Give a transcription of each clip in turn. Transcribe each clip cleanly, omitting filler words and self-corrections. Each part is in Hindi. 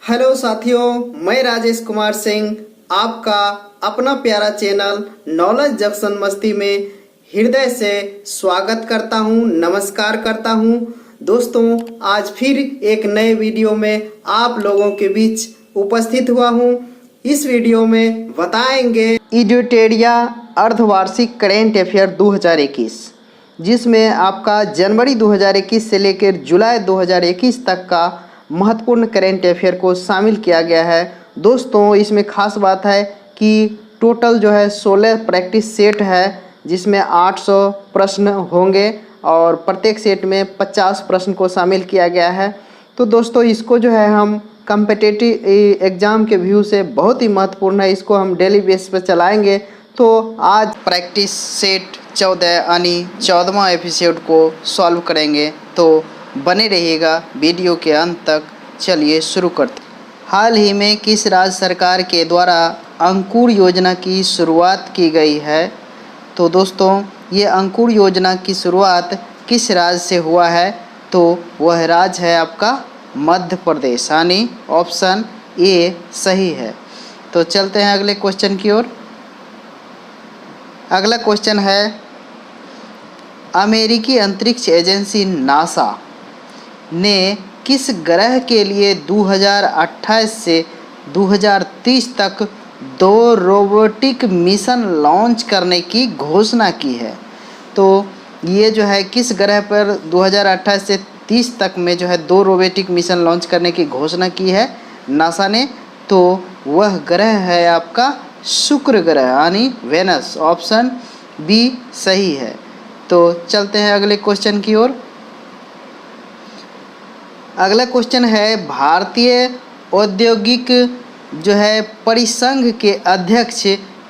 हेलो साथियों, मैं राजेश कुमार सिंह आपका अपना प्यारा चैनल नॉलेज जंक्शन मस्ती में हृदय से स्वागत करता हूं, नमस्कार करता हूं। दोस्तों, आज फिर एक नए वीडियो में आप लोगों के बीच उपस्थित हुआ हूं। इस वीडियो में बताएंगे इडियोटेरिया अर्धवार्षिक करेंट अफेयर 2021, जिसमें आपका जनवरी 2021 से लेकर जुलाई 2021 तक का महत्वपूर्ण करेंट अफेयर को शामिल किया गया है। दोस्तों, इसमें खास बात है कि टोटल जो है 16 प्रैक्टिस सेट है, जिसमें 800 प्रश्न होंगे और प्रत्येक सेट में 50 प्रश्न को शामिल किया गया है। तो दोस्तों, इसको जो है हम कम्पिटिटिव एग्ज़ाम के व्यू से बहुत ही महत्वपूर्ण है। इसको हम डेली बेस पर चलाएंगे। तो आज प्रैक्टिस सेट 14 यानी 14वां एपिसोड को सॉल्व करेंगे, तो बने रहिएगा वीडियो के अंत तक। चलिए शुरू करते। हाल ही में किस राज्य सरकार के द्वारा अंकुर योजना की शुरुआत की गई है? तो दोस्तों, ये अंकुर योजना की शुरुआत किस राज्य से हुआ है? तो वह राज्य है आपका मध्य प्रदेश, यानी ऑप्शन ए सही है। तो चलते हैं अगले क्वेश्चन की ओर। अगला क्वेश्चन है, अमेरिकी अंतरिक्ष एजेंसी नासा ने किस ग्रह के लिए 2028 से 2030 तक 2 रोबोटिक मिशन लॉन्च करने की घोषणा की है? तो ये जो है किस ग्रह पर 2028 से 30 तक में जो है 2 रोबोटिक मिशन लॉन्च करने की घोषणा की है नासा ने? तो वह ग्रह है आपका शुक्र ग्रह, यानी वेनस। ऑप्शन बी सही है। तो चलते हैं अगले क्वेश्चन की ओर। अगला क्वेश्चन है, भारतीय औद्योगिक जो है परिसंघ के अध्यक्ष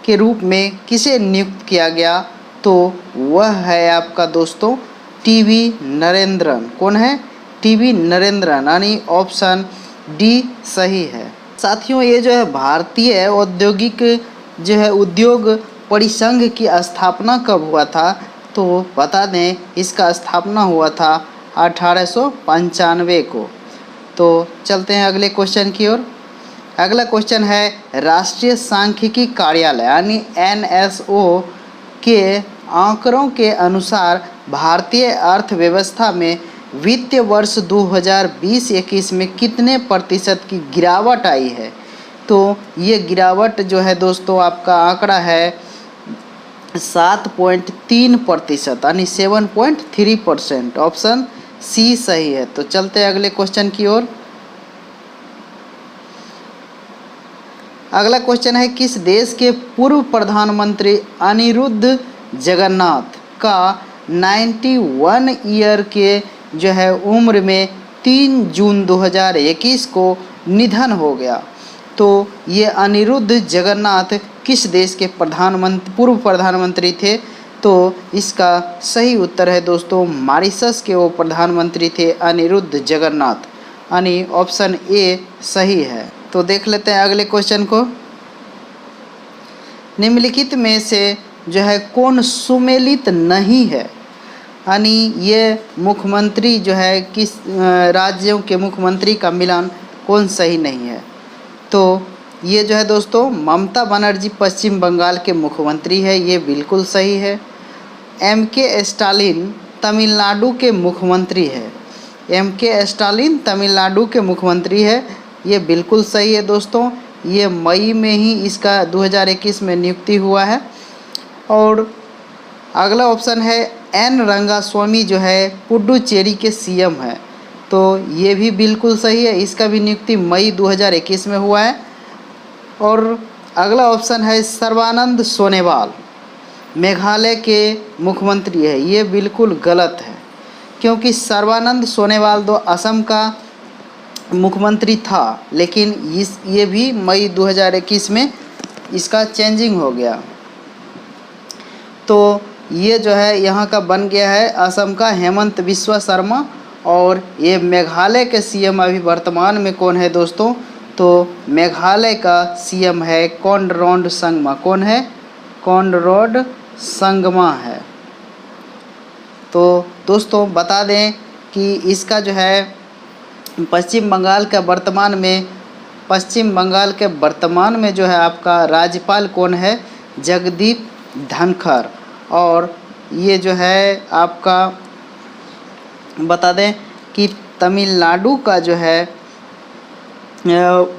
के रूप में किसे नियुक्त किया गया? तो वह है आपका दोस्तों टीवी नरेंद्रन। कौन है? टीवी नरेंद्रन, यानी ऑप्शन डी सही है। साथियों, ये जो है भारतीय औद्योगिक जो है उद्योग परिसंघ की स्थापना कब हुआ था? तो बता दें, इसका स्थापना हुआ था 1895 को। तो चलते हैं अगले क्वेश्चन की ओर। अगला क्वेश्चन है, राष्ट्रीय सांख्यिकी कार्यालय यानी NSO के आंकड़ों के अनुसार भारतीय अर्थव्यवस्था में वित्तीय वर्ष 2020-21 में कितने प्रतिशत की गिरावट आई है? तो ये गिरावट जो है दोस्तों आपका आंकड़ा है 7.3%, यानी 7.3%। ऑप्शन सी सही है। तो चलते हैं अगले क्वेश्चन की ओर। अगला क्वेश्चन है, किस देश के पूर्व प्रधानमंत्री अनिरुद्ध जगन्नाथ का 91 ईयर के जो है उम्र में 3 जून 2021 को निधन हो गया? तो ये अनिरुद्ध जगन्नाथ किस देश के पूर्व प्रधानमंत्री थे? तो इसका सही उत्तर है दोस्तों मॉरिशस के वो प्रधानमंत्री थे अनिरुद्ध जगन्नाथ, यानी ऑप्शन ए सही है। तो देख लेते हैं अगले क्वेश्चन को। निम्नलिखित में से जो है कौन सुमेलित नहीं है? यानी ये मुख्यमंत्री जो है किस राज्यों के मुख्यमंत्री का मिलान कौन सही नहीं है? तो ये जो है दोस्तों ममता बनर्जी पश्चिम बंगाल के मुख्यमंत्री है, ये बिल्कुल सही है। MK स्टालिन तमिलनाडु के मुख्यमंत्री है। MK स्टालिन तमिलनाडु के मुख्यमंत्री है, ये बिल्कुल सही है दोस्तों। ये मई में ही इसका 2021 में नियुक्ति हुआ है। और अगला ऑप्शन है, N रंगास्वामी जो है पुडुचेरी के CM है। तो ये भी बिल्कुल सही है, इसका भी नियुक्ति मई 2021 में हुआ है। और अगला ऑप्शन है, सर्बानंद सोनोवाल मेघालय के मुख्यमंत्री है, ये बिल्कुल गलत है, क्योंकि सर्बानंद सोनोवाल तो असम का मुख्यमंत्री था, लेकिन ये भी मई 2021 में इसका चेंजिंग हो गया। तो ये जो है यहाँ का बन गया है असम का हेमंत बिस्वा शर्मा। और ये मेघालय के CM अभी वर्तमान में कौन है दोस्तों? तो मेघालय का CM है कॉनराड संगमा। कौन है? कॉनराड संगमा है। तो दोस्तों बता दें कि इसका जो है पश्चिम बंगाल का वर्तमान में पश्चिम बंगाल के वर्तमान में जो है आपका राज्यपाल कौन है? जगदीप धनखड़। और ये जो है आपका बता दें कि तमिलनाडु का जो है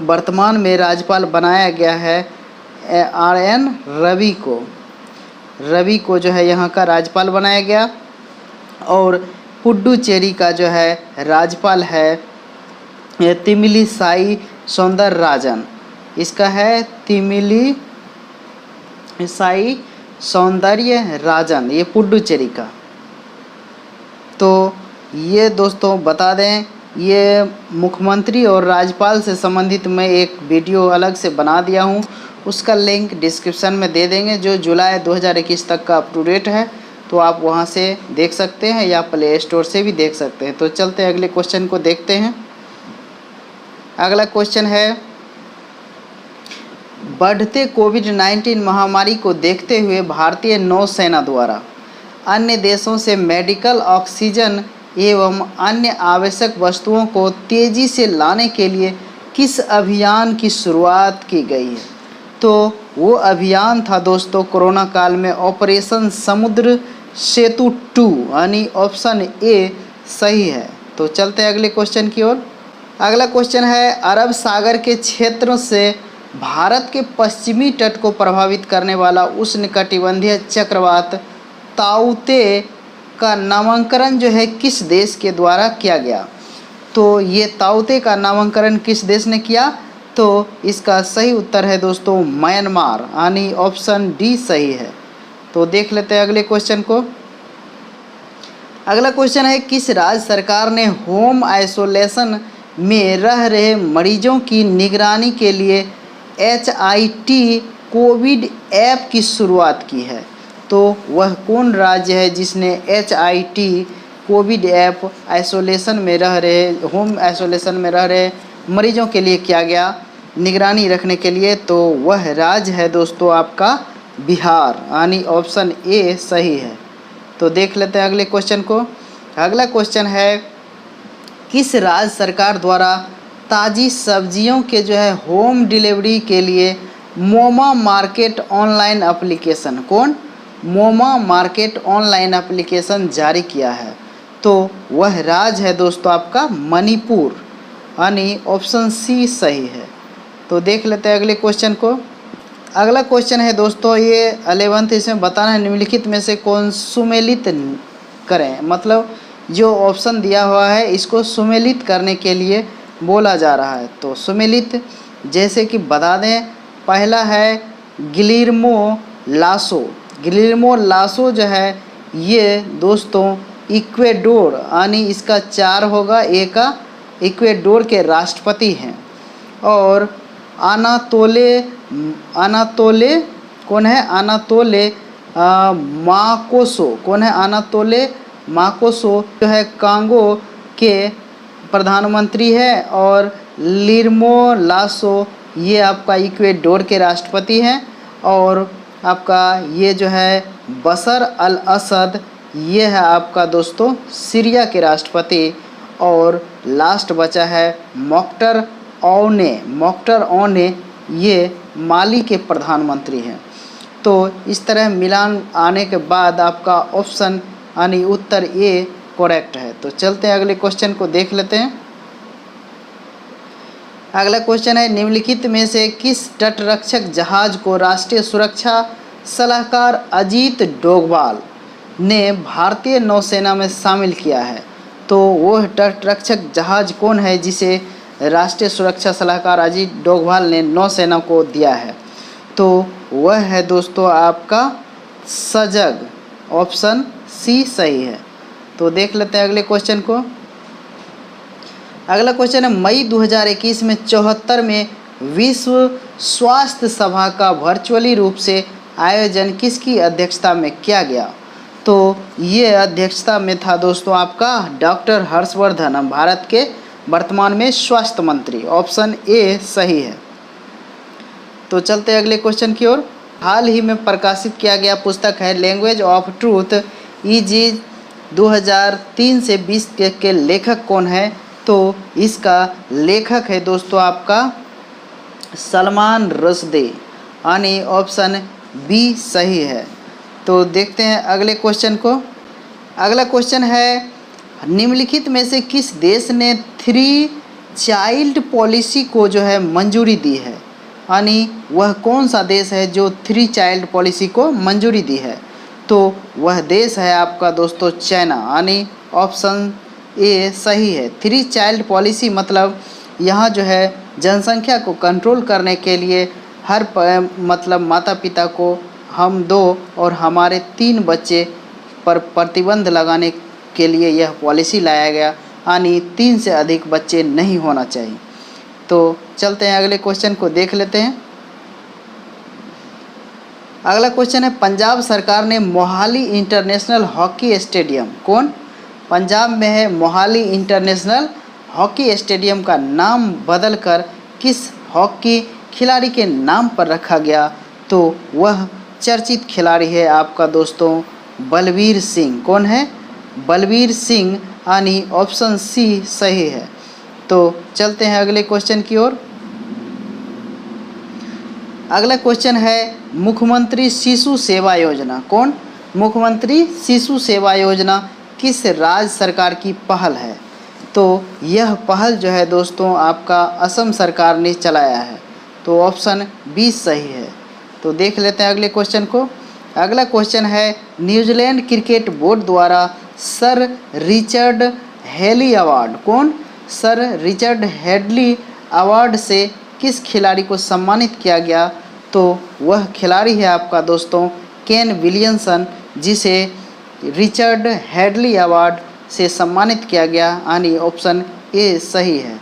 वर्तमान में राज्यपाल बनाया गया है RN रवि को जो है यहाँ का राज्यपाल बनाया गया। और पुडुचेरी का जो है राज्यपाल है तमिलिसाई सौंदरराजन। इसका है तमिलिसाई सौंदरराजन, ये पुडुचेरी का। तो ये दोस्तों बता दें, ये मुख्यमंत्री और राज्यपाल से संबंधित मैं एक वीडियो अलग से बना दिया हूँ, उसका लिंक डिस्क्रिप्शन में दे देंगे, जो जुलाई 2021 तक का अप टू डेट है। तो आप वहाँ से देख सकते हैं या प्ले स्टोर से भी देख सकते हैं। तो चलते हैं अगले क्वेश्चन को देखते हैं। अगला क्वेश्चन है, बढ़ते कोविड-19 महामारी को देखते हुए भारतीय नौसेना द्वारा अन्य देशों से मेडिकल ऑक्सीजन एवं अन्य आवश्यक वस्तुओं को तेज़ी से लाने के लिए किस अभियान की शुरुआत की गई है? तो वो अभियान था दोस्तों कोरोना काल में ऑपरेशन समुद्र सेतु 2, यानी ऑप्शन ए सही है। तो चलते हैं अगले क्वेश्चन की ओर। अगला क्वेश्चन है, अरब सागर के क्षेत्र से भारत के पश्चिमी तट को प्रभावित करने वाला उष्णकटिबंधीय चक्रवात ताउते का नामकरण जो है किस देश के द्वारा किया गया? तो ये ताउते का नामकरण किस देश ने किया? तो इसका सही उत्तर है दोस्तों म्यांमार, यानी ऑप्शन डी सही है। तो देख लेते हैं अगले क्वेश्चन को। अगला क्वेश्चन है, किस राज्य सरकार ने होम आइसोलेशन में रह रहे मरीजों की निगरानी के लिए HIT कोविड ऐप की शुरुआत की है? तो वह कौन राज्य है जिसने HIT कोविड ऐप आइसोलेशन में रह रहे होम आइसोलेशन में रह रहे मरीजों के लिए किया गया निगरानी रखने के लिए? तो वह राज्य है दोस्तों आपका बिहार, यानी ऑप्शन ए सही है। तो देख लेते हैं अगले क्वेश्चन को। अगला क्वेश्चन है, किस राज्य सरकार द्वारा ताज़ी सब्जियों के जो है होम डिलीवरी के लिए Moma market online application Moma market online application जारी किया है? तो वह राज्य है दोस्तों आपका मणिपुर, यानी ऑप्शन सी सही है। तो देख लेते हैं अगले क्वेश्चन को। अगला क्वेश्चन है दोस्तों, ये 11th, इसमें बताना है निम्नलिखित में से कौन सुमेलित करें, मतलब जो ऑप्शन दिया हुआ है इसको सुमेलित करने के लिए बोला जा रहा है। तो सुमेलित जैसे कि बता दें, पहला है गिलिर्मो लासो जो है ये दोस्तों इक्वेडोर, यानी इसका 4 होगा, ए का इक्वेडोर के राष्ट्रपति हैं। और अनातोले कौन है? अनातोले माकोसो जो है कांगो के प्रधानमंत्री है। और लिर्मो लासो ये आपका इक्वेडोर के राष्ट्रपति हैं। और आपका ये जो है बशर अल असद ये है आपका दोस्तों सीरिया के राष्ट्रपति। और लास्ट बचा है मोख्तर ओने ये माली के प्रधानमंत्री हैं। तो इस तरह मिलान आने के बाद आपका ऑप्शन यानी उत्तर ए करेक्ट है। तो चलते हैं अगले क्वेश्चन को देख लेते हैं। अगला क्वेश्चन है, निम्नलिखित में से किस तटरक्षक जहाज को राष्ट्रीय सुरक्षा सलाहकार अजीत डोभाल ने भारतीय नौसेना में शामिल किया है? तो वह तटरक्षक जहाज कौन है जिसे राष्ट्रीय सुरक्षा सलाहकार अजीत डोभाल ने नौसेना को दिया है? तो वह है दोस्तों आपका सजग, ऑप्शन सी सही है। तो देख लेते हैं अगले क्वेश्चन को। अगला क्वेश्चन है, मई 2021 में 74वें विश्व स्वास्थ्य सभा का वर्चुअली रूप से आयोजन किसकी अध्यक्षता में किया गया? तो ये अध्यक्षता में था दोस्तों आपका डॉक्टर हर्षवर्धन, भारत के वर्तमान में स्वास्थ्य मंत्री, ऑप्शन ए सही है। तो चलते हैं अगले क्वेश्चन की ओर। हाल ही में प्रकाशित किया गया पुस्तक है लैंग्वेज ऑफ ट्रूथ EG 2003 से 20 के लेखक कौन है? तो इसका लेखक है दोस्तों आपका सलमान रुश्दी, यानी ऑप्शन बी सही है। तो देखते हैं अगले क्वेश्चन को। अगला क्वेश्चन है, निम्नलिखित में से किस देश ने 3 चाइल्ड पॉलिसी को जो है मंजूरी दी है, यानी वह कौन सा देश है जो 3 चाइल्ड पॉलिसी को मंजूरी दी है? तो वह देश है आपका दोस्तों चाइना, यानी ऑप्शन ए सही है। 3 चाइल्ड पॉलिसी मतलब यहाँ जो है जनसंख्या को कंट्रोल करने के लिए हर मतलब माता पिता को हम 2 और हमारे 3 बच्चे पर प्रतिबंध लगाने के लिए यह पॉलिसी लाया गया, यानी 3 से अधिक बच्चे नहीं होना चाहिए। तो चलते हैं अगले क्वेश्चन को देख लेते हैं। अगला क्वेश्चन है, पंजाब सरकार ने मोहाली इंटरनेशनल हॉकी स्टेडियम, कौन पंजाब में है मोहाली इंटरनेशनल हॉकी स्टेडियम का नाम बदलकर किस हॉकी खिलाड़ी के नाम पर रखा गया? तो वह चर्चित खिलाड़ी है आपका दोस्तों बलवीर सिंह। कौन है? बलवीर सिंह, यानी ऑप्शन सी सही है। तो चलते हैं अगले क्वेश्चन की ओर। अगला क्वेश्चन है, मुख्यमंत्री शिशु सेवा योजना, कौन मुख्यमंत्री शिशु सेवा योजना किस राज्य सरकार की पहल है? तो यह पहल जो है दोस्तों आपका असम सरकार ने चलाया है। तो ऑप्शन बी सही है। तो देख लेते हैं अगले क्वेश्चन को। अगला क्वेश्चन है, न्यूजीलैंड क्रिकेट बोर्ड द्वारा सर रिचर्ड हेली अवार्ड, कौन सर रिचर्ड हेडली अवार्ड से किस खिलाड़ी को सम्मानित किया गया? तो वह खिलाड़ी है आपका दोस्तों केन विलियमसन, जिसे रिचर्ड हेडली अवार्ड से सम्मानित किया गया, यानी ऑप्शन ए सही है।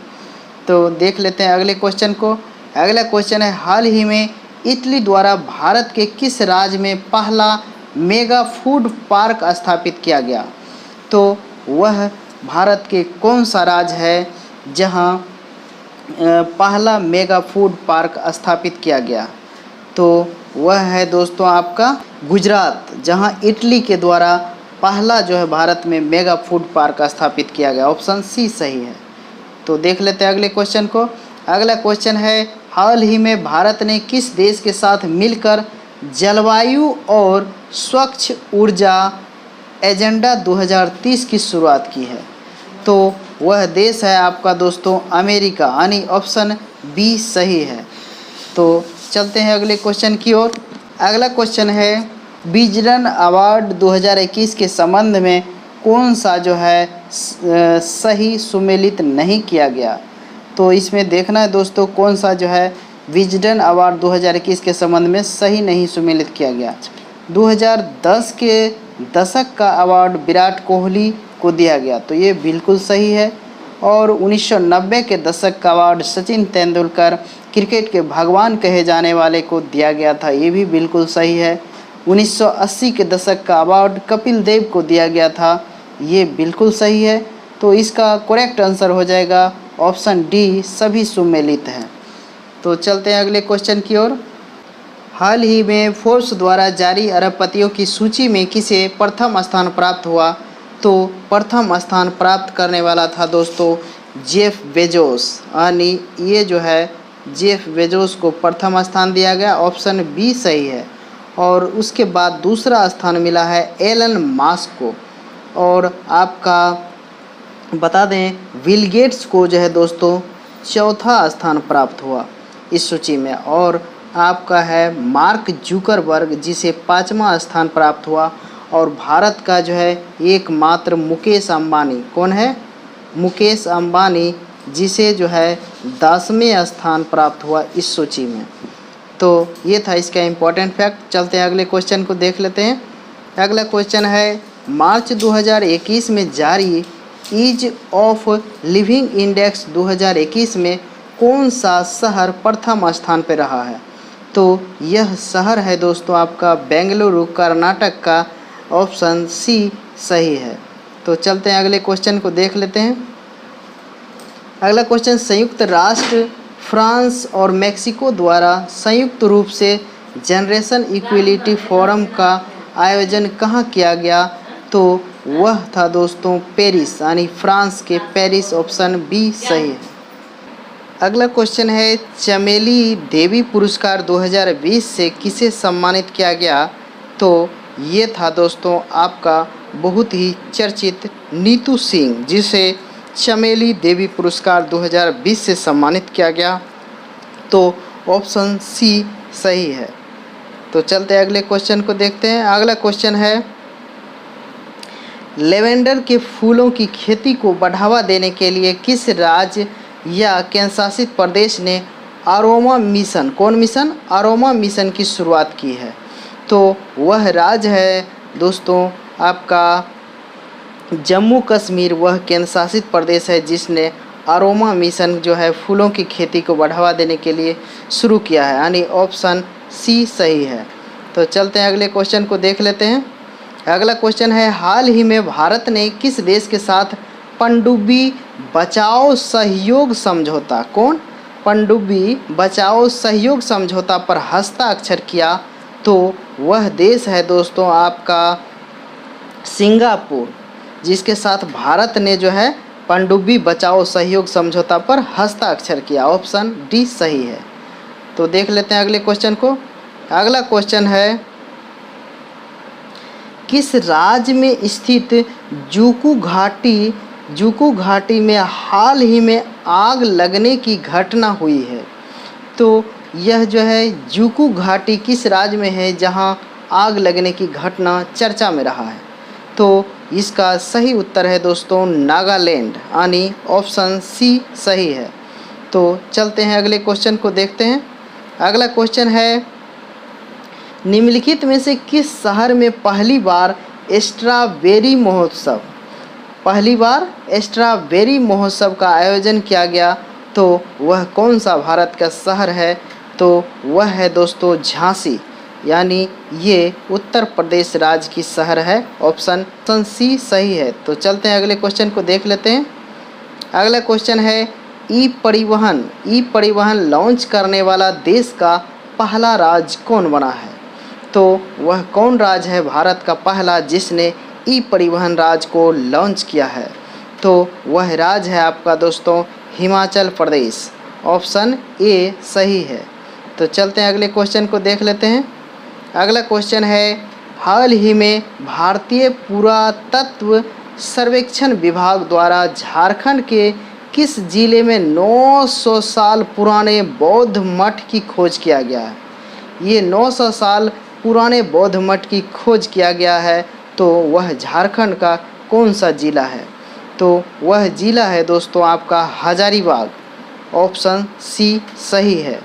तो देख लेते हैं अगले क्वेश्चन को। अगला क्वेश्चन है, हाल ही में इटली द्वारा भारत के किस राज्य में पहला मेगा फूड पार्क स्थापित किया गया? तो वह भारत के कौन सा राज्य है जहां पहला मेगा फूड पार्क स्थापित किया गया? तो वह है दोस्तों आपका गुजरात, जहां इटली के द्वारा पहला जो है भारत में मेगा फूड पार्क स्थापित किया गया। ऑप्शन सी सही है। तो देख लेते हैं अगले क्वेश्चन को। अगला क्वेश्चन है, हाल ही में भारत ने किस देश के साथ मिलकर जलवायु और स्वच्छ ऊर्जा एजेंडा 2030 की शुरुआत की है? तो वह देश है आपका दोस्तों अमेरिका, यानी ऑप्शन बी सही है। तो चलते हैं अगले क्वेश्चन की ओर। अगला क्वेश्चन है, विजडन अवार्ड 2021 के संबंध में कौन सा जो है सही सुमेलित नहीं किया गया? तो इसमें देखना है दोस्तों कौन सा जो है विजडन अवार्ड 2021 के संबंध में सही नहीं सुमेलित किया गया। 2010 के दशक का अवार्ड विराट कोहली को दिया गया, तो ये बिल्कुल सही है। और 1990 के दशक का अवार्ड सचिन तेंदुलकर क्रिकेट के भगवान कहे जाने वाले को दिया गया था, ये भी बिल्कुल सही है। 1980 के दशक का अवार्ड कपिल देव को दिया गया था, ये बिल्कुल सही है। तो इसका करेक्ट आंसर हो जाएगा ऑप्शन डी, सभी सुमेलित हैं। तो चलते हैं अगले क्वेश्चन की ओर। हाल ही में फोर्ब्स द्वारा जारी अरबपतियों की सूची में किसे प्रथम स्थान प्राप्त हुआ? तो प्रथम स्थान प्राप्त करने वाला था दोस्तों जेफ बेजोस, यानी ये जो है जेफ बेजोस को प्रथम स्थान दिया गया। ऑप्शन बी सही है। और उसके बाद दूसरा स्थान मिला है एलन मस्क को। और आपका बता दें बिल गेट्स को जो है दोस्तों चौथा स्थान प्राप्त हुआ इस सूची में। और आपका है मार्क जुकरबर्ग, जिसे 5वां स्थान प्राप्त हुआ। और भारत का जो है एकमात्र मुकेश अंबानी, कौन है? मुकेश अंबानी, जिसे जो है 10वें स्थान प्राप्त हुआ इस सूची में। तो ये था इसका इम्पोर्टेंट फैक्ट। चलते हैं अगले क्वेश्चन को देख लेते हैं। अगला क्वेश्चन है, मार्च 2021 में जारी ईज ऑफ लिविंग इंडेक्स 2021 में कौन सा शहर प्रथम स्थान पर रहा है? तो यह शहर है दोस्तों आपका बेंगलुरु, कर्नाटक का। ऑप्शन सी सही है। तो चलते हैं अगले क्वेश्चन को देख लेते हैं। अगला क्वेश्चन, संयुक्त राष्ट्र फ्रांस और मेक्सिको द्वारा संयुक्त रूप से जनरेशन इक्वलिटी फोरम का आयोजन कहाँ किया गया? तो वह था दोस्तों पेरिस, यानी फ्रांस के पेरिस। ऑप्शन बी सही है। अगला क्वेश्चन है, चमेली देवी पुरस्कार 2020 से किसे सम्मानित किया गया? तो ये था दोस्तों आपका बहुत ही चर्चित नीतू सिंह, जिसे चमेली देवी पुरस्कार 2020 से सम्मानित किया गया। तो ऑप्शन सी सही है। तो चलते अगले क्वेश्चन को देखते हैं। अगला क्वेश्चन है, लेवेंडर के फूलों की खेती को बढ़ावा देने के लिए किस राज्य या केंद्र शासित प्रदेश ने अरोमा मिशन, कौन मिशन? अरोमा मिशन की शुरुआत की है? तो वह राज्य है दोस्तों आपका जम्मू कश्मीर। वह केंद्र शासित प्रदेश है जिसने अरोमा मिशन जो है फूलों की खेती को बढ़ावा देने के लिए शुरू किया है, यानी ऑप्शन सी सही है। तो चलते हैं अगले क्वेश्चन को देख लेते हैं। अगला क्वेश्चन है, हाल ही में भारत ने किस देश के साथ पनडुब्बी बचाओ सहयोग समझौता, कौन? पनडुब्बी बचाओ सहयोग समझौता पर हस्ताक्षर किया? तो वह देश है दोस्तों आपका सिंगापुर, जिसके साथ भारत ने जो है पनडुब्बी बचाओ सहयोग समझौता पर हस्ताक्षर किया। ऑप्शन डी सही है। तो देख लेते हैं अगले क्वेश्चन को। अगला क्वेश्चन है, किस राज्य में स्थित जूकू घाटी में हाल ही में आग लगने की घटना हुई है? तो यह जो है जूकू घाटी किस राज्य में है जहां आग लगने की घटना चर्चा में रहा है? तो इसका सही उत्तर है दोस्तों नागालैंड, यानी ऑप्शन सी सही है। तो चलते हैं अगले क्वेश्चन को देखते हैं। अगला क्वेश्चन है, निम्नलिखित में से किस शहर में पहली बार स्ट्रॉबेरी महोत्सव का आयोजन किया गया? तो वह कौन सा भारत का शहर है? तो वह है दोस्तों झांसी, यानी ये उत्तर प्रदेश राज्य की शहर है। ऑप्शन सी सही है। तो चलते हैं अगले क्वेश्चन को देख लेते हैं। अगला क्वेश्चन है, ई परिवहन लॉन्च करने वाला देश का पहला राज्य कौन बना है? तो वह कौन राज्य है भारत का पहला जिसने ई परिवहन राज्य को लॉन्च किया है? तो वह राज्य है आपका दोस्तों हिमाचल प्रदेश। ऑप्शन ए सही है। तो चलते हैं अगले क्वेश्चन को देख लेते हैं। अगला क्वेश्चन है, हाल ही में भारतीय पुरातत्व सर्वेक्षण विभाग द्वारा झारखंड के किस जिले में 900 साल पुराने बौद्ध मठ की खोज किया गया है? ये 900 साल पुराने बौद्ध मठ की खोज किया गया है, तो वह झारखंड का कौन सा जिला है? तो वह जिला है दोस्तों आपका हजारीबाग। ऑप्शन सी सही है।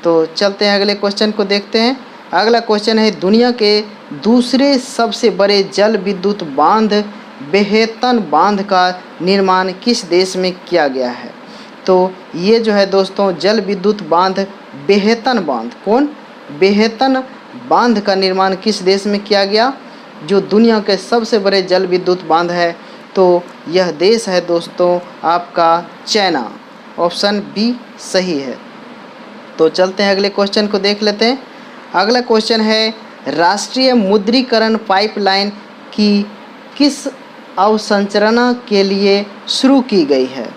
तो चलते हैं अगले क्वेश्चन को देखते हैं। अगला क्वेश्चन है, दुनिया के दूसरे सबसे बड़े जल विद्युत बांध बेहेतन बांध का निर्माण किस देश में किया गया है? तो ये जो है दोस्तों जल विद्युत बांध बेहेतन बांध, कौन? बेहेतन बांध का निर्माण किस देश में किया गया, जो दुनिया के सबसे बड़े जल विद्युत बांध है? तो यह देश है दोस्तों आपका चाइना। ऑप्शन बी सही है। तो चलते हैं अगले क्वेश्चन को देख लेते हैं। अगला क्वेश्चन है, राष्ट्रीय मुद्रीकरण पाइपलाइन की किस अवसंरचना के लिए शुरू की गई है?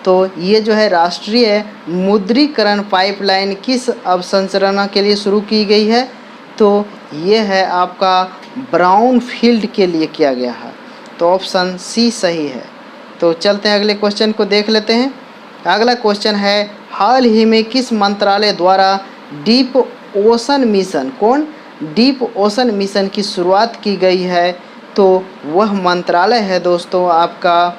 तो ये जो है राष्ट्रीय मुद्रीकरण पाइपलाइन किस अवसंरचना के लिए शुरू की गई है? तो ये है आपका ब्राउन फील्ड के लिए किया गया है। तो ऑप्शन सी सही है। तो चलते हैं अगले क्वेश्चन को देख लेते हैं। अगला क्वेश्चन है, हाल ही में किस मंत्रालय द्वारा डीप ओशन मिशन, कौन? डीप ओशन मिशन की शुरुआत की गई है? तो वह मंत्रालय है दोस्तों आपका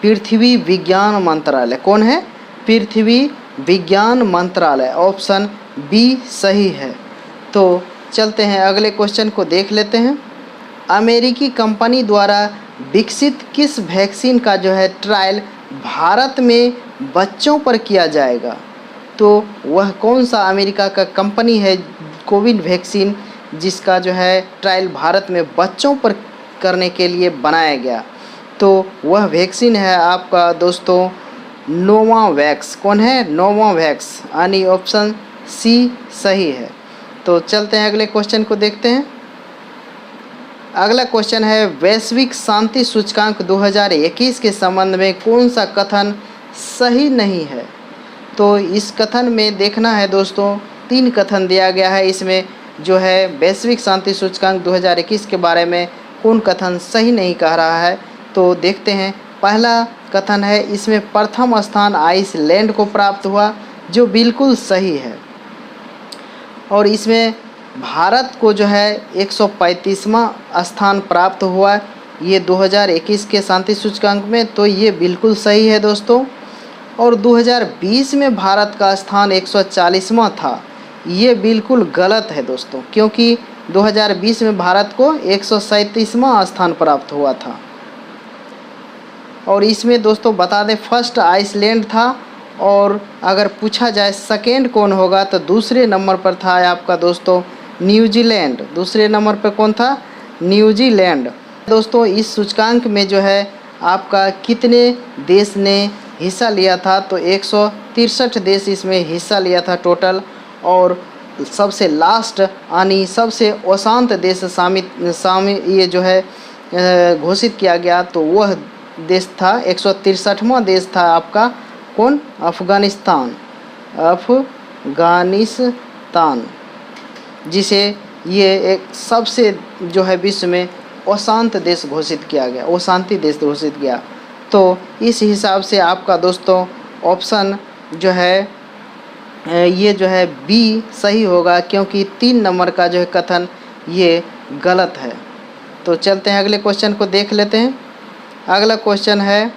पृथ्वी विज्ञान मंत्रालय। कौन है? पृथ्वी विज्ञान मंत्रालय। ऑप्शन बी सही है। तो चलते हैं अगले क्वेश्चन को देख लेते हैं। अमेरिकी कंपनी द्वारा विकसित किस वैक्सीन का जो है ट्रायल भारत में बच्चों पर किया जाएगा? तो वह कौन सा अमेरिका का कंपनी है कोविड वैक्सीन जिसका जो है ट्रायल भारत में बच्चों पर करने के लिए बनाया गया? तो वह वैक्सीन है आपका दोस्तों नोवावैक्स। कौन है? नोवावैक्स, यानी ऑप्शन सी सही है। तो चलते हैं अगले क्वेश्चन को देखते हैं। अगला क्वेश्चन है, वैश्विक शांति सूचकांक 2021 के संबंध में कौन सा कथन सही नहीं है। तो इस कथन में देखना है दोस्तों, 3 कथन दिया गया है। इसमें जो है वैश्विक शांति सूचकांक 2021 के बारे में कौन कथन सही नहीं कह रहा है, तो देखते हैं। पहला कथन है, इसमें प्रथम स्थान आइसलैंड को प्राप्त हुआ, जो बिल्कुल सही है। और इसमें भारत को जो है 135वां स्थान प्राप्त हुआ ये 2021 के शांति सूचकांक में, तो ये बिल्कुल सही है दोस्तों। और 2020 में भारत का स्थान 140वां था, ये बिल्कुल गलत है दोस्तों, क्योंकि 2020 में भारत को 137वां स्थान प्राप्त हुआ था। और इसमें दोस्तों बता दें, फर्स्ट आइसलैंड था, और अगर पूछा जाए सेकेंड कौन होगा, तो दूसरे नंबर पर था आपका दोस्तों न्यूजीलैंड। दूसरे नंबर पर कौन था? न्यूजीलैंड। दोस्तों इस सूचकांक में जो है आपका कितने देश ने हिस्सा लिया था, तो 163 देश इसमें हिस्सा लिया था टोटल। और सबसे लास्ट यानी सबसे अशांत देश ये जो है घोषित किया गया, तो वह देश था 163वां देश था आपका कौन? अफ़गानिस्तान। जिसे ये एक सबसे जो है विश्व में अशांत देश घोषित किया गया, अशांति देश घोषित किया। तो इस हिसाब से आपका दोस्तों ऑप्शन जो है ये जो है बी सही होगा, क्योंकि 3 नंबर का जो है कथन ये गलत है। तो चलते हैं अगले क्वेश्चन को देख लेते हैं। अगला क्वेश्चन है,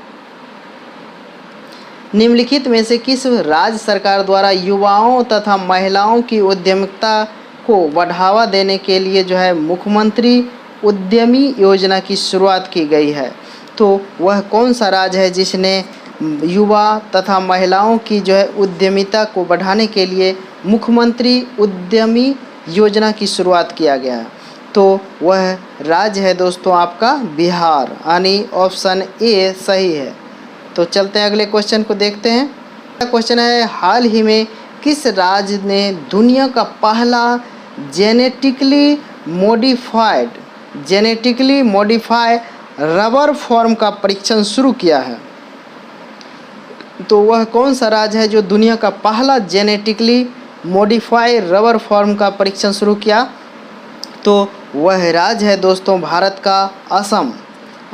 निम्नलिखित में से किस राज्य सरकार द्वारा युवाओं तथा महिलाओं की उद्यमिता को बढ़ावा देने के लिए जो है मुख्यमंत्री उद्यमी योजना की शुरुआत की गई है? तो वह कौन सा राज्य है जिसने युवा तथा महिलाओं की जो है उद्यमिता को बढ़ाने के लिए मुख्यमंत्री उद्यमी योजना की शुरुआत किया गया है? तो वह राज्य है दोस्तों आपका बिहार, यानी ऑप्शन ए सही है। तो चलते हैं अगले क्वेश्चन को देखते हैं। अगला क्वेश्चन है, हाल ही में किस राज्य ने दुनिया का पहला जेनेटिकली मॉडिफाइड रबर फॉर्म का परीक्षण शुरू किया है? तो वह कौन सा राज्य है जो दुनिया का पहला जेनेटिकली मॉडिफाइड रबर फॉर्म का परीक्षण शुरू किया? तो वह राज्य है दोस्तों भारत का असम,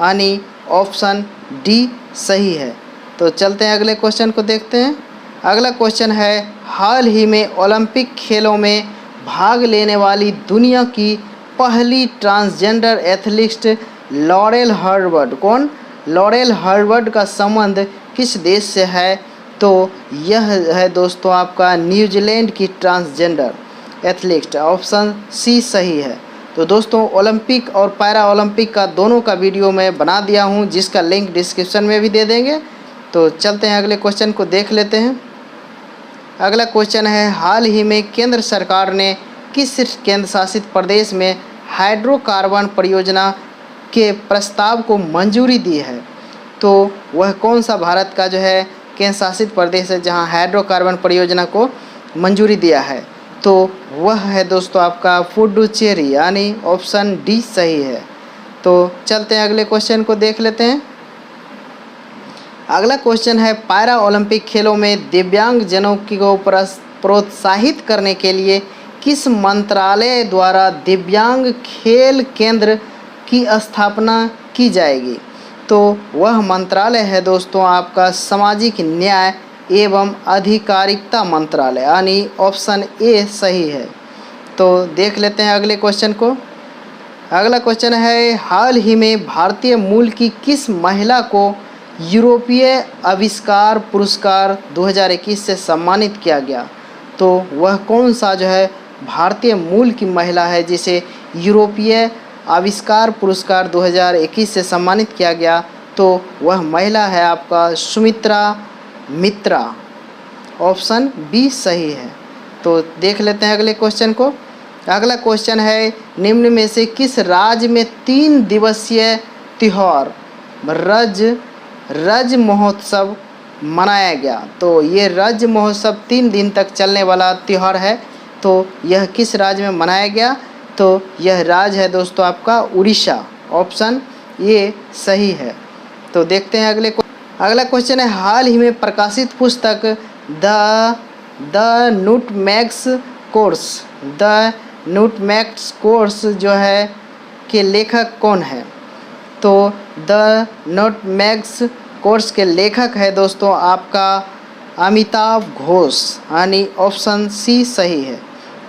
यानी ऑप्शन डी सही है। तो चलते हैं अगले क्वेश्चन को देखते हैं। अगला क्वेश्चन है, हाल ही में ओलंपिक खेलों में भाग लेने वाली दुनिया की पहली ट्रांसजेंडर एथलीट लॉरेल हर्बर्ट, कौन? लॉरेल हर्बर्ट का संबंध किस देश से है? तो यह है दोस्तों आपका न्यूजीलैंड की ट्रांसजेंडर एथलीट, ऑप्शन सी सही है। तो दोस्तों ओलंपिक और पैरा ओलंपिक का दोनों का वीडियो मैं बना दिया हूं, जिसका लिंक डिस्क्रिप्शन में भी दे देंगे। तो चलते हैं अगले क्वेश्चन को देख लेते हैं। अगला क्वेश्चन है, हाल ही में केंद्र सरकार ने किस केंद्र शासित प्रदेश में हाइड्रोकार्बन परियोजना के प्रस्ताव को मंजूरी दी है? तो वह कौन सा भारत का जो है केंद्र शासित प्रदेश है जहां हाइड्रोकार्बन परियोजना को मंजूरी दिया है? तो वह है दोस्तों आपका पुडुचेरी, यानी ऑप्शन डी सही है। तो चलते हैं अगले क्वेश्चन को देख लेते हैं। अगला क्वेश्चन है, पैरा ओलंपिक खेलों में दिव्यांग जनों को प्रोत्साहित करने के लिए किस मंत्रालय द्वारा दिव्यांग खेल केंद्र की स्थापना की जाएगी? तो वह मंत्रालय है दोस्तों आपका सामाजिक न्याय एवं अधिकारिता मंत्रालय, यानी ऑप्शन ए सही है। तो देख लेते हैं अगले क्वेश्चन को। अगला क्वेश्चन है, हाल ही में भारतीय मूल की किस महिला को यूरोपीय आविष्कार पुरस्कार 2021 से सम्मानित किया गया? तो वह कौन सा जो है भारतीय मूल की महिला है जिसे यूरोपीय आविष्कार पुरस्कार 2021 से सम्मानित किया गया? तो वह महिला है आपका सुमित्रा मित्रा, ऑप्शन बी सही है। तो देख लेते हैं अगले क्वेश्चन को। अगला क्वेश्चन है, निम्न में से किस राज्य में 3 दिवसीय त्योहार रज महोत्सव मनाया गया? तो ये रज महोत्सव 3 दिन तक चलने वाला त्यौहार है। तो यह किस राज्य में मनाया गया? तो यह राज्य है दोस्तों आपका उड़ीसा, ऑप्शन ये सही है। तो देखते हैं अगला क्वेश्चन है, हाल ही में प्रकाशित पुस्तक द नुटमैक्स कोर्स जो है के लेखक कौन है? तो द नुटमैक्स कोर्स के लेखक है दोस्तों आपका अमिताभ घोष, यानी ऑप्शन सी सही है।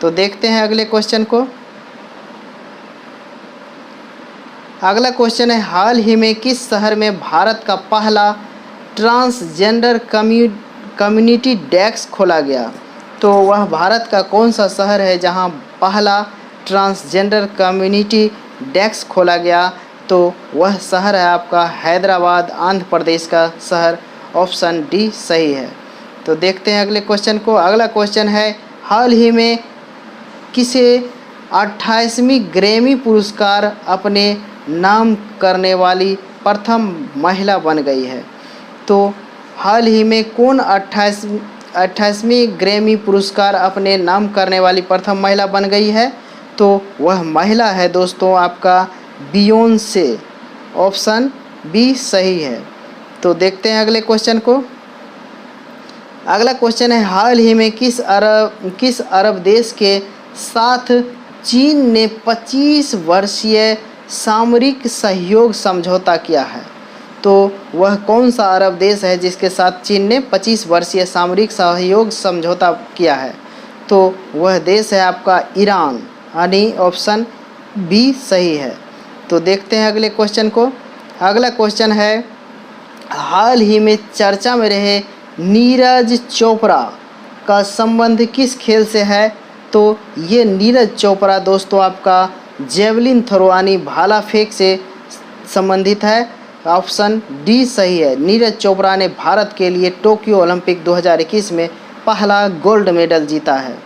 तो देखते हैं अगले क्वेश्चन को। अगला क्वेश्चन है, हाल ही में किस शहर में भारत का पहला ट्रांसजेंडर कम्युनिटी डेस्क खोला गया? तो वह भारत का कौन सा शहर है जहां पहला ट्रांसजेंडर कम्युनिटी डेस्क खोला गया? तो वह शहर है आपका हैदराबाद, आंध्र प्रदेश का शहर, ऑप्शन डी सही है। तो देखते हैं अगले क्वेश्चन को। अगला क्वेश्चन है, हाल ही में किसे 28वीं ग्रैमी पुरस्कार अपने नाम करने वाली प्रथम महिला बन गई है? तो हाल ही में कौन 28वीं ग्रैमी पुरस्कार अपने नाम करने वाली प्रथम महिला बन गई है? तो वह महिला है दोस्तों आपका बियोंसे, ऑप्शन बी सही है। तो देखते हैं अगले क्वेश्चन को। अगला क्वेश्चन है, हाल ही में किस अरब देश के साथ चीन ने 25 वर्षीय सामरिक सहयोग समझौता किया है? तो वह कौन सा अरब देश है जिसके साथ चीन ने 25 वर्षीय सामरिक सहयोग समझौता किया है? तो वह देश है आपका ईरान, यानी ऑप्शन बी सही है। तो देखते हैं अगले क्वेश्चन को। अगला क्वेश्चन है, हाल ही में चर्चा में रहे नीरज चोपड़ा का संबंध किस खेल से है? तो ये नीरज चोपड़ा दोस्तों आपका जेवलिन थ्रो यानी भाला फेंक से संबंधित है, ऑप्शन डी सही है। नीरज चोपड़ा ने भारत के लिए टोक्यो ओलंपिक 2021 में पहला गोल्ड मेडल जीता है।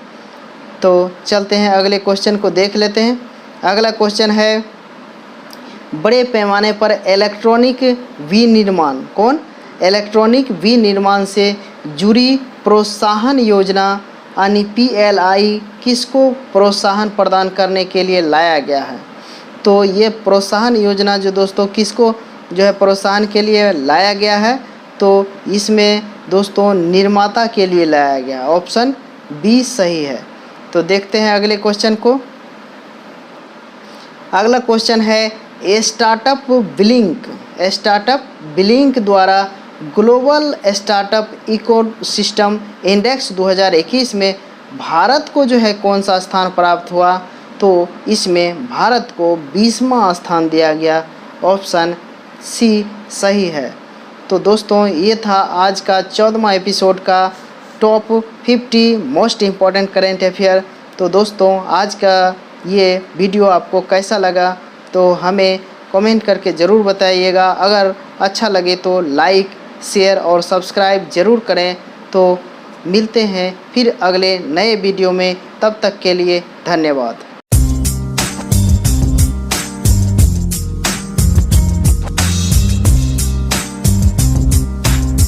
तो चलते हैं अगले क्वेश्चन को देख लेते हैं। अगला क्वेश्चन है, बड़े पैमाने पर इलेक्ट्रॉनिक विनिर्माण से जुड़ी प्रोत्साहन योजना यानी PLI किसको प्रोत्साहन प्रदान करने के लिए लाया गया है? तो ये प्रोत्साहन योजना जो दोस्तों किसको जो है प्रोत्साहन के लिए लाया गया है? तो इसमें दोस्तों निर्माता के लिए लाया गया, ऑप्शन बी सही है। तो देखते हैं अगले क्वेश्चन को। अगला क्वेश्चन है, स्टार्टअप ब्लिंक द्वारा ग्लोबल स्टार्टअप इकोसिस्टम इंडेक्स 2021 में भारत को जो है कौन सा स्थान प्राप्त हुआ? तो इसमें भारत को 20वां स्थान दिया गया, ऑप्शन सी सही है। तो दोस्तों ये था आज का 14वां एपिसोड का top 50 most important current affair. तो दोस्तों आज का ये वीडियो आपको कैसा लगा तो हमें कमेंट करके ज़रूर बताइएगा। अगर अच्छा लगे तो लाइक, शेयर और सब्सक्राइब ज़रूर करें। तो मिलते हैं फिर अगले नए वीडियो में, तब तक के लिए धन्यवाद।